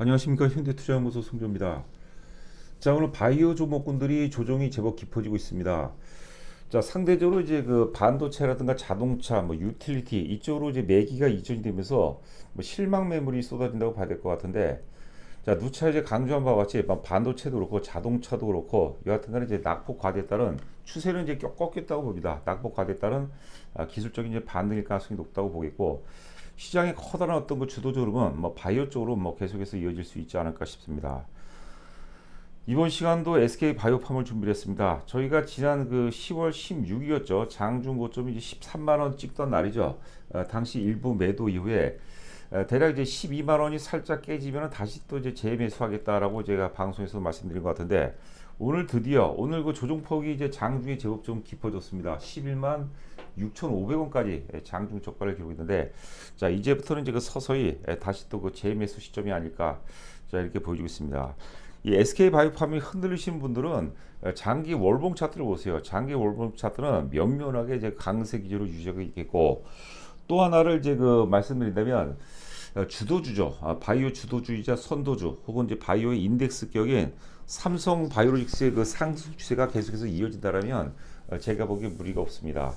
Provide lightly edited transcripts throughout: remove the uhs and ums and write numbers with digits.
안녕하십니까. 현대투자연구소 송조입니다. 자, 오늘 바이오 종목군들이 조정이 제법 깊어지고 있습니다. 자, 상대적으로 이제 그 반도체라든가 자동차, 뭐 유틸리티 이쪽으로 이제 매기가 이전이 되면서 뭐 실망 매물이 쏟아진다고 봐야 될 것 같은데, 자, 누차 이제 강조한 바와 같이 뭐 반도체도 그렇고 자동차도 그렇고 여하튼간에 이제 낙폭 과대에 따른 추세는 이제 꺾였다고 봅니다. 낙폭 과대에 따른 기술적인 이제 반등일 가능성이 높다고 보겠고, 시장의 커다란 어떤 그 주도적 흐름은 뭐 바이오 쪽으로 뭐 계속해서 이어질 수 있지 않을까 싶습니다. 이번 시간도 SK 바이오팜을 준비했습니다. 저희가 지난 그 10월 16일이었죠. 장중 고점이 이제 13만 원 찍던 날이죠. 당시 일부 매도 이후에 대략 이제 12만 원이 살짝 깨지면 다시 또 이제 재매수하겠다라고 제가 방송에서 말씀드린 것 같은데, 오늘 드디어 오늘 그 조종폭이 이제 장중에 제법 좀 깊어졌습니다. 11만 6,500원까지 장중 적발을 기록했는데, 자, 이제부터는 이제 그 서서히 다시 또 그 재매수 시점이 아닐까, 자, 이렇게 보여주고 있습니다. 이 SK 바이오팜이 흔들리신 분들은 장기 월봉 차트를 보세요. 장기 월봉 차트는 면면하게 이제 강세 기조로 유지하고 있겠고, 또 하나를 이제 그 말씀드린다면 주도주죠. 바이오 주도주이자 선도주 혹은 이제 바이오의 인덱스격인 삼성 바이오로직스의 그 상승 추세가 계속해서 이어진다라면 제가 보기에 무리가 없습니다.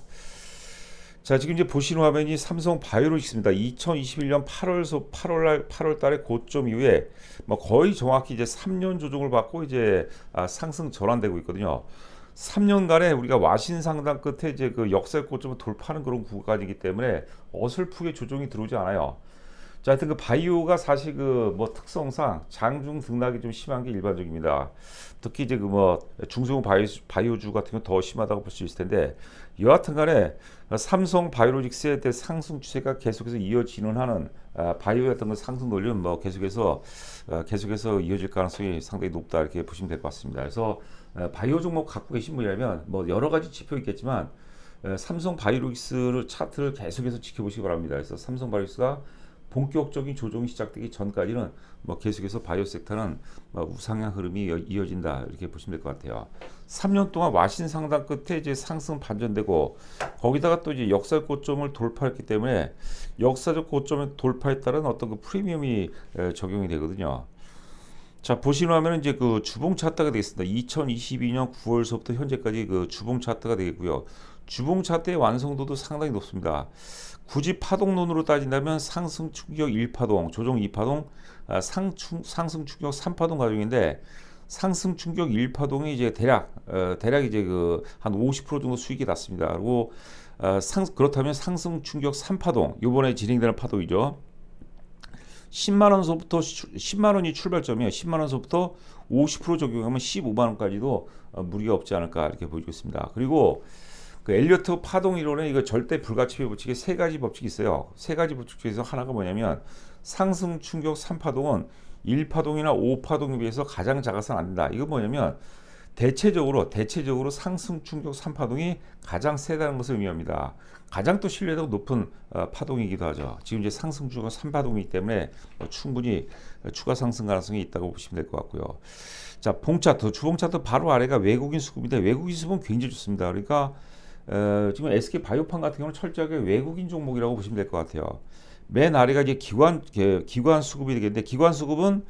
자, 지금 이제 보시는 화면이 삼성 바이오로직스입니다. 2021년 8월 달에 고점 이후에 뭐 거의 정확히 이제 3년 조정을 받고 이제 상승 전환되고 있거든요. 3년간에 우리가 와신 상단 끝에 이제 그 역사 고점을 돌파하는 그런 구간이기 때문에 어설프게 조정이 들어오지 않아요. 자, 하여튼 그 바이오가 사실 그 뭐 특성상 장중 등락이 좀 심한 게 일반적입니다. 특히 이제 그 뭐 중소형 바이오주 같은 경우 더 심하다고 볼 수 있을 텐데, 여하튼간에 삼성 바이오로직스에 대해 상승 추세가 계속해서 이어지는 하는 바이오의 어떤 그 상승 논리는 뭐 계속해서 이어질 가능성이 상당히 높다 이렇게 보시면 될 것 같습니다. 그래서 바이오 종목 갖고 계신 분이라면 뭐 여러 가지 지표 있겠지만 삼성 바이오로직스를 차트를 계속해서 지켜보시기 바랍니다. 그래서 삼성 바이오로직스가 본격적인 조정이 시작되기 전까지는 뭐 계속해서 바이오 섹터는 뭐 우상향 흐름이 이어진다 이렇게 보시면 될 것 같아요. 3년 동안 와신 상단 끝에 이제 상승 반전되고, 거기다가 또 이제 역사 고점을 돌파했기 때문에 역사적 고점을 돌파에 따른 어떤 그 프리미엄이 적용이 되거든요. 자, 보시면 하면 이제 그 주봉 차트가 되겠습니다. 2022년 9월서부터 현재까지 그 주봉 차트가 되겠고요. 주봉 차트의 완성도도 상당히 높습니다. 굳이 파동론으로 따진다면 상승 충격 1파동, 조정 2파동, 상승 충격 3파동 과정인데, 상승 충격 1파동이 이제 대략 이제 그 한 50% 정도 수익이 났습니다. 그리고 그렇다면 상승 충격 3파동, 요번에 진행되는 파동이죠. 10만 원서부터 10만 원이 출발점이에요. 10만 원서부터 50% 적용하면 15만 원까지도 무리가 없지 않을까 이렇게 보여지고 있습니다. 그리고 그 엘리어트 파동 이론에 이거 절대 불가침의 법칙에 세 가지 법칙이 있어요. 세 가지 법칙 중에서 하나가 뭐냐면, 상승 충격 3파동은 1파동이나 5파동에 비해서 가장 작아서는 안 된다. 이거 뭐냐면 대체적으로 상승 충격 3파동이 가장 세다는 것을 의미합니다. 가장 또 신뢰도가 높은 파동이기도 하죠. 지금 이제 상승 충격 3파동이기 때문에 충분히 추가 상승 가능성이 있다고 보시면 될 것 같고요. 자, 봉차트, 주봉차트 바로 아래가 외국인 수급인데, 외국인 수급은 굉장히 좋습니다. 그러니까 지금 SK 바이오팜 같은 경우는 철저하게 외국인 종목이라고 보시면 될 것 같아요. 맨 아래가 이제 기관 수급이 되겠는데, 기관 수급은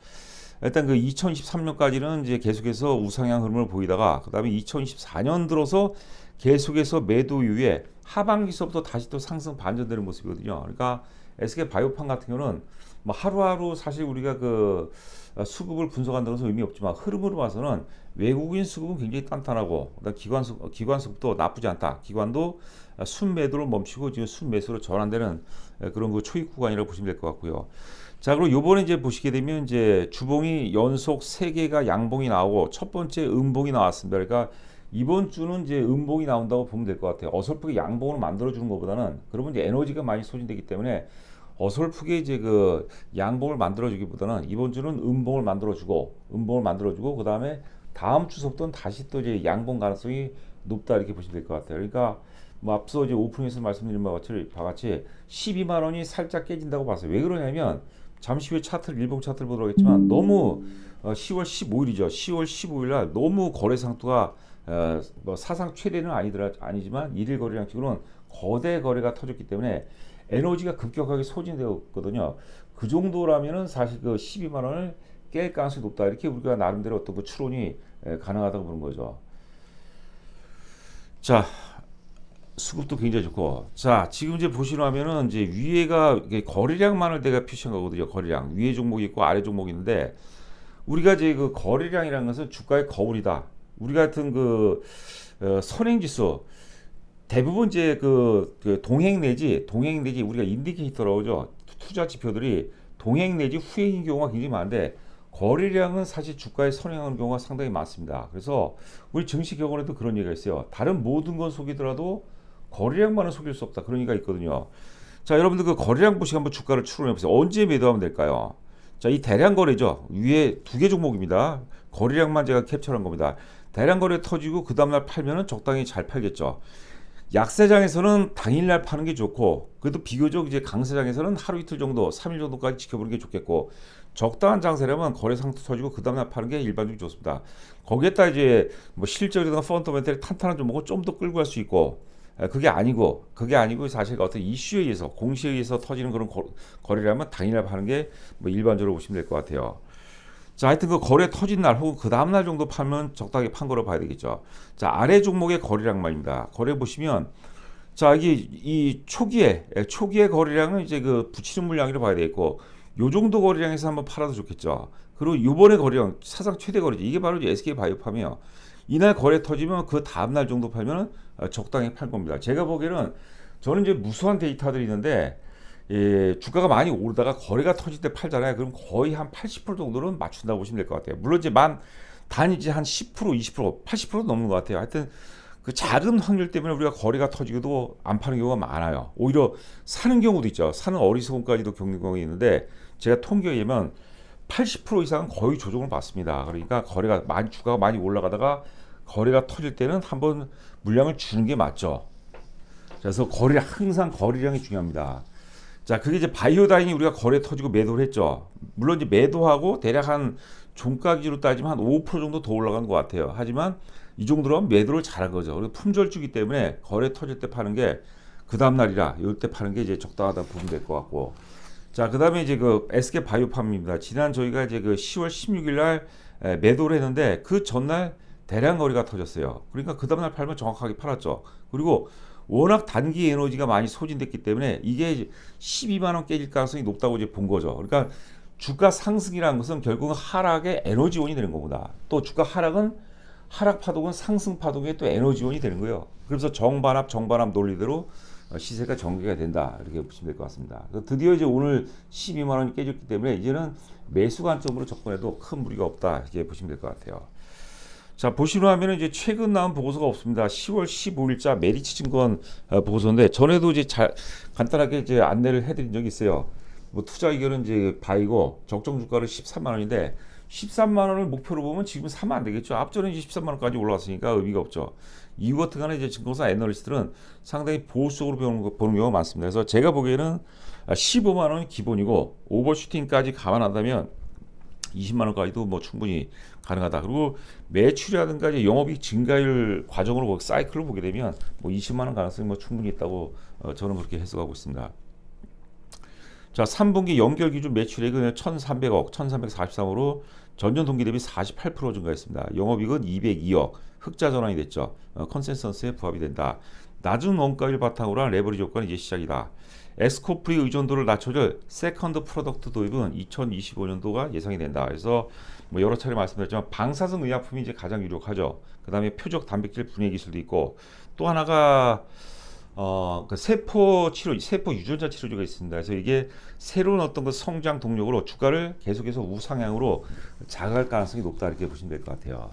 일단 그 2023년까지는 이제 계속해서 우상향 흐름을 보이다가, 그다음에 2024년 들어서 계속해서 매도 이후에 하반기서부터 다시 또 상승 반전되는 모습이거든요. 그러니까 SK 바이오팜 같은 경우는 뭐 하루하루 사실 우리가 그 수급을 분석한다는 것은 의미 없지만, 흐름으로 봐서는 외국인 수급은 굉장히 단단하고, 기관 수급도 나쁘지 않다. 기관도 순매도로 멈추고 지금 순매수로 전환되는 그런 그 초입 구간이라고 보시면 될 것 같고요. 자, 그리고 요번에 이제 보시게 되면 이제 주봉이 연속 3개가 양봉이 나오고 첫 번째 음봉이 나왔습니다. 그러니까 이번 주는 이제 음봉이 나온다고 보면 될 것 같아요. 어설프게 양봉을 만들어주는 것보다는, 그러면 이제 에너지가 많이 소진되기 때문에 어설프게 이제 그 양봉을 만들어주기보다는 이번 주는 음봉을 만들어주고 그 다음에 다음 주부터는 다시 또 이제 양봉 가능성이 높다 이렇게 보시면 될 것 같아요. 그러니까 뭐 앞서 이제 오프닝에서 말씀드린 바와 같이 12만 원이 살짝 깨진다고 봤어요. 왜 그러냐면, 잠시 후에 일봉 차트를 보도록 하겠지만, 너무 10월 15일이죠. 10월 15일 날 너무 거래 상투가 뭐 사상 최대는 아니지만 일일 거래량 치고는 거대 거래가 터졌기 때문에 에너지가 급격하게 소진되었거든요. 그 정도라면은 사실 그 12만 원을 깰 가능성이 높다. 이렇게 우리가 나름대로 어떤 그 추론이 가능하다고 보는 거죠. 자, 수급도 굉장히 좋고. 자, 지금 이제 보시면은 이제 위에가 이게 거래량만을 내가 표시한 거거든요. 거래량. 위에 종목이 있고 아래 종목이 있는데 우리가 이제 그 거래량이라는 것은 주가의 거울이다. 우리 같은 그 선행지수 대부분 이제 그 동행 내지 우리가 인디케이터라고 하죠. 투자 지표들이 동행 내지 후행인 경우가 굉장히 많은데 거래량은 사실 주가에 선행하는 경우가 상당히 많습니다. 그래서 우리 증시 격언에도 그런 얘기가 있어요. 다른 모든 건 속이더라도 거래량만은 속일 수 없다. 그런 얘기가 있거든요. 자, 여러분들 그 거래량 보시고 한번 주가를 추론해 보세요. 언제 매도하면 될까요? 자, 이 대량 거래죠. 위에 두 개 종목입니다. 거래량만 제가 캡처한 겁니다. 대량 거래 터지고 그 다음날 팔면은 적당히 잘 팔겠죠. 약세장에서는 당일날 파는 게 좋고 그래도 비교적 이제 강세장에서는 하루 이틀 정도 3일 정도까지 지켜보는 게 좋겠고 적당한 장세라면 거래 상태 터지고 그 다음날 파는 게 일반적으로 좋습니다. 거기에다 이제 뭐 실적이나 펀더멘털이 탄탄한 종목을 좀 더 끌고 갈 수 있고 그게 아니고 사실 어떤 이슈에 의해서 공시에 의해서 터지는 그런 거래라면 당일날 파는 게 뭐 일반적으로 보시면 될 것 같아요. 자, 하여튼 그 거래 터진 날 혹은 그 다음날 정도 팔면 적당히 판 거로 봐야 되겠죠. 자, 아래 종목의 거래량만입니다. 거래 보시면 자, 이게 이 초기의 거래량은 이제 그 붙이는 물량이라고 봐야 되겠고 요 정도 거래량에서 한번 팔아도 좋겠죠. 그리고 요번에 거래량 사상 최대 거래지. 이게 바로 이제 SK 바이오팜이에요. 이날 거래 터지면 그 다음날 정도 팔면 적당히 팔 겁니다. 제가 보기에는 저는 이제 무수한 데이터들이 있는데 주가가 많이 오르다가 거래가 터질 때 팔잖아요. 그럼 거의 한 80% 정도는 맞춘다고 보시면 될 것 같아요. 물론 이제 단이지 한 10%, 20%, 80% 넘는 것 같아요. 하여튼 그 작은 확률 때문에 우리가 거래가 터지고도 안 파는 경우가 많아요. 오히려 사는 경우도 있죠. 사는 어리석음까지도 겪는 경우가 있는데 제가 통계에 의하면 80% 이상은 거의 조정을 받습니다. 그러니까 주가가 많이 올라가다가 거래가 터질 때는 한번 물량을 주는 게 맞죠. 그래서 항상 거래량이 중요합니다. 자, 그게 이제 바이오다인이 우리가 거래 터지고 매도를 했죠. 물론 이제 매도하고 대략 한 종가 기준으로 따지면 한 5% 정도 더 올라간 것 같아요. 하지만 이 정도로 매도를 잘한 거죠. 그리고 품절주기 때문에 거래 터질 때 파는 게 그 다음 날이라 이럴 때 파는 게 이제 적당하다 보면 될 것 같고. 자, 그다음에 이제 그 SK 바이오팜입니다. 지난 저희가 이제 그 10월 16일 날 매도를 했는데 그 전날 대량 거래가 터졌어요. 그러니까 그 다음 날 팔면 정확하게 팔았죠. 그리고 워낙 단기 에너지가 많이 소진됐기 때문에 이게 12만 원 깨질 가능성이 높다고 이제 본 거죠. 그러니까 주가 상승이라는 것은 결국은 하락의 에너지원이 되는 겁니다. 또 주가 하락은 하락 파동은 상승 파동의 또 에너지원이 되는 거예요. 그래서 정반합 논리대로 시세가 전개가 된다 이렇게 보시면 될 것 같습니다. 드디어 이제 오늘 12만 원이 깨졌기 때문에 이제는 매수 관점으로 접근해도 큰 무리가 없다 이렇게 보시면 될 것 같아요. 자, 보시면 이제 최근 나온 보고서가 없습니다. 10월 15일자 메리츠증권 보고서인데 전에도 이제 간단하게 이제 안내를 해드린 적이 있어요. 뭐 투자 의견은 이제 바이고 적정 주가를 13만 원인데 13만 원을 목표로 보면 지금 사면 안 되겠죠. 앞전에 이제 13만 원까지 올라왔으니까 의미가 없죠. 이후 같은 간에 이제 증권사 애널리스트들은 상당히 보수적으로 보는 경우가 많습니다. 그래서 제가 보기에는 15만 원이 기본이고 오버슈팅까지 감안한다면 20만 원까지도 뭐 충분히 가능하다. 그리고 매출이라든가 이제 영업이익 증가율 과정으로 사이클로 보게 되면 뭐 20만 원 가능성이 뭐 충분히 있다고 저는 그렇게 해석하고 있습니다. 자, 3분기 연결 기준 매출액은 1,300억, 1,343으로 전년 동기 대비 48% 증가했습니다. 영업이익은 202억, 흑자 전환이 됐죠. 컨센서스에 부합이 된다. 낮은 원가율 바탕으로 한 레버리지 효과는 이제 시작이다. 에스코프리 의존도를 낮춰줄 세컨드 프로덕트 도입은 2025년도가 예상이 된다. 그래서 뭐 여러 차례 말씀드렸지만 방사성 의약품이 이제 가장 유력하죠. 그 다음에 표적 단백질 분해 기술도 있고 또 하나가 그 세포 유전자 치료제가 있습니다. 그래서 이게 새로운 어떤 그 성장 동력으로 주가를 계속해서 우상향으로 자극할 가능성이 높다 이렇게 보시면 될 것 같아요.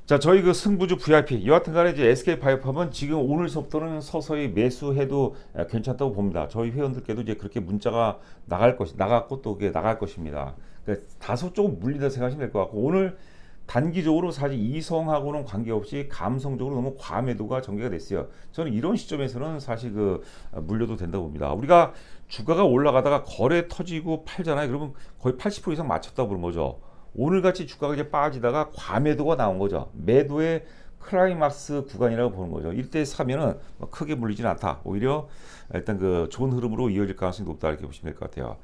자, 저희 그 승부주 VIP 여하튼간에 이제 SK 바이오팜은 지금 오늘서부터는 서서히 매수해도 괜찮다고 봅니다. 저희 회원들께도 이제 그렇게 문자가 나갔고 또 그게 나갈 것입니다. 그러니까 다소 조금 물리다 생각하시면 될 것 같고 오늘 단기적으로 사실 이성하고는 관계없이 감성적으로 너무 과매도가 전개가 됐어요. 저는 이런 시점에서는 사실 그 물려도 된다고 봅니다. 우리가 주가가 올라가다가 거래 터지고 팔잖아요. 그러면 거의 80% 이상 맞췄다고 보는 거죠. 오늘같이 주가가 이제 빠지다가 과매도가 나온 거죠. 매도의 클라이막스 구간이라고 보는 거죠. 이때 사면은 뭐 크게 물리지는 않다. 오히려 일단 그 좋은 흐름으로 이어질 가능성이 높다 이렇게 보시면 될 것 같아요.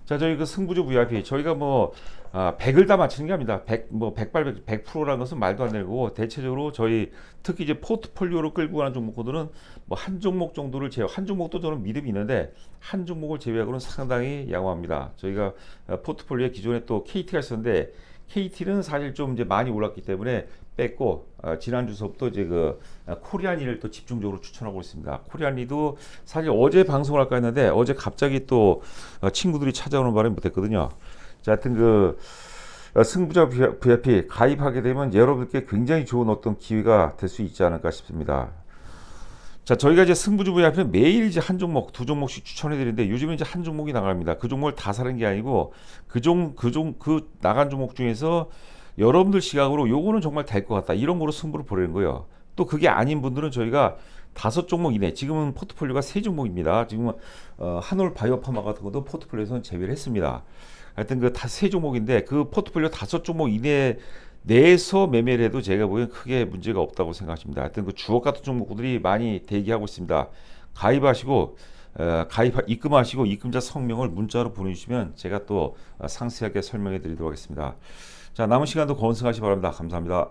자, 저희 그 승부주 VIP 저희가 뭐 100을 다 맞추는 게 아닙니다. 100%라는 것은 말도 안 되고 대체적으로 저희 특히 이제 포트폴리오로 끌고 가는 종목들은 뭐 한 종목 정도를 제외 한 종목도 저는 믿음이 있는데 한 종목을 제외하고는 상당히 양호합니다. 저희가 포트폴리오에 기존에 또 KT가 있었는데 KT는 사실 좀 이제 많이 올랐기 때문에 뺐고 지난주서부터 이제 그 코리안이를 또 집중적으로 추천하고 있습니다. 코리안이도 사실 어제 방송을 할까 했는데 어제 갑자기 또 친구들이 찾아오는 바람에 못했거든요. 자, 하여튼 그 승부자 VIP 가입하게 되면 여러분께 굉장히 좋은 어떤 기회가 될 수 있지 않을까 싶습니다. 자, 저희가 이제 승부주 VIP는 매일 이제 한 종목, 두 종목씩 추천해 드리는데 요즘은 이제 한 종목이 나갑니다. 그 종목을 다 사는 게 아니고 그 나간 종목 중에서 여러분들 시각으로 요거는 정말 될 것 같다. 이런 거로 승부를 보내는 거예요. 또 그게 아닌 분들은 저희가 다섯 종목 이내, 지금은 포트폴리오가 세 종목입니다. 지금은 한올 바이오파마 같은 것도 포트폴리오에서는 제외를 했습니다. 하여튼 그 다 세 종목인데 그 포트폴리오 다섯 종목 이내 내에서 매매를 해도 제가 보기엔 크게 문제가 없다고 생각합니다. 하여튼 그 주옥 같은 종목들이 많이 대기하고 있습니다. 가입하시고 입금하시고 입금자 성명을 문자로 보내주시면 제가 또 상세하게 설명해 드리도록 하겠습니다. 자, 남은 시간도 건승하시 기 바랍니다. 감사합니다.